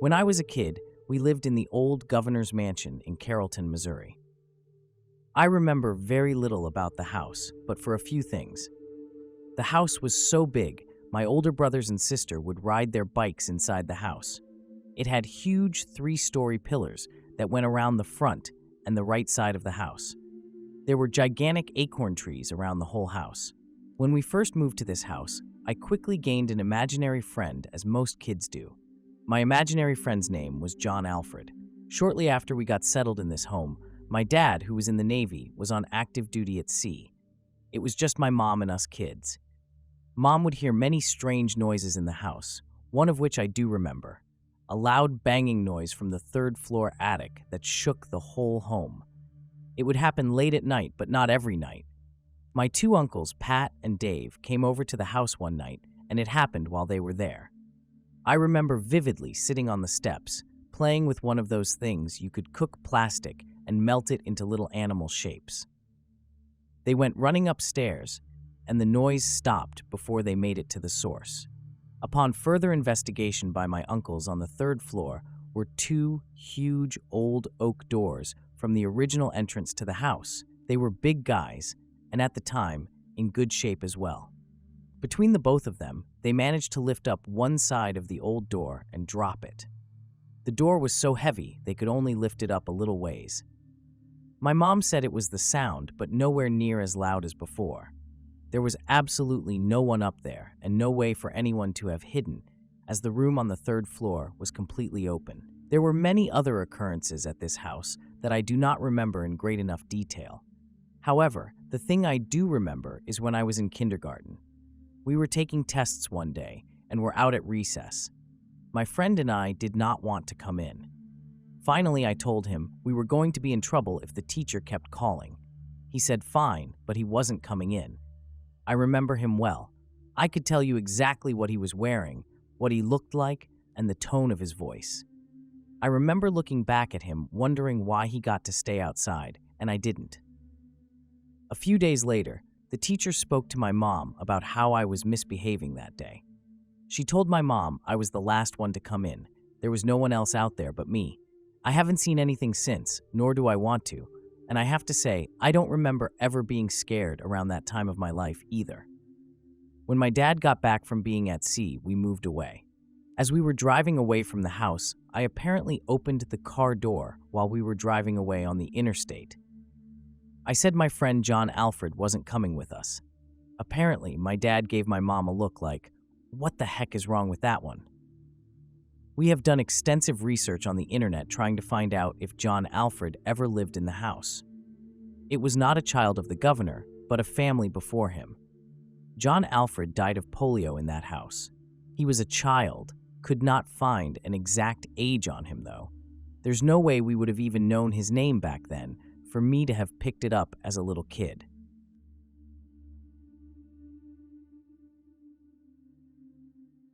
When I was a kid, we lived in the old governor's mansion in Carrollton, Missouri. I remember very little about the house, but for a few things. The house was so big, my older brothers and sister would ride their bikes inside the house. It had huge 3-story pillars that went around the front and the right side of the house. There were gigantic acorn trees around the whole house. When we first moved to this house, I quickly gained an imaginary friend, as most kids do. My imaginary friend's name was John Alfred. Shortly after we got settled in this home, my dad, who was in the Navy, was on active duty at sea. It was just my mom and us kids. Mom would hear many strange noises in the house, one of which I do remember. A loud banging noise from the third-floor attic that shook the whole home. It would happen late at night, but not every night. My 2 uncles, Pat and Dave, came over to the house one night, and it happened while they were there. I remember vividly sitting on the steps, playing with one of those things you could cook plastic and melt it into little animal shapes. They went running upstairs, and the noise stopped before they made it to the source. Upon further investigation by my uncles on the 3rd floor were 2 huge old oak doors from the original entrance to the house. They were big guys, and at the time, in good shape as well. Between the both of them, they managed to lift up one side of the old door and drop it. The door was so heavy they could only lift it up a little ways. My mom said it was the sound, but nowhere near as loud as before. There was absolutely no one up there, and no way for anyone to have hidden, as the room on the 3rd floor was completely open. There were many other occurrences at this house that I do not remember in great enough detail. However, the thing I do remember is when I was in kindergarten. We were taking tests one day, and were out at recess. My friend and I did not want to come in. Finally, I told him we were going to be in trouble if the teacher kept calling. He said fine, but he wasn't coming in. I remember him well. I could tell you exactly what he was wearing, what he looked like, and the tone of his voice. I remember looking back at him, wondering why he got to stay outside, and I didn't. A few days later, the teacher spoke to my mom about how I was misbehaving that day. She told my mom I was the last one to come in. There was no one else out there but me. I haven't seen anything since, nor do I want to, and I have to say, I don't remember ever being scared around that time of my life either. When my dad got back from being at sea, we moved away. As we were driving away from the house, I apparently opened the car door while we were driving away on the interstate. I said my friend John Alfred wasn't coming with us. Apparently, my dad gave my mom a look like, "What the heck is wrong with that one?" We have done extensive research on the internet trying to find out if John Alfred ever lived in the house. It was not a child of the governor, but a family before him. John Alfred died of polio in that house. He was a child, could not find an exact age on him though. There's no way we would have even known his name back then for me to have picked it up as a little kid.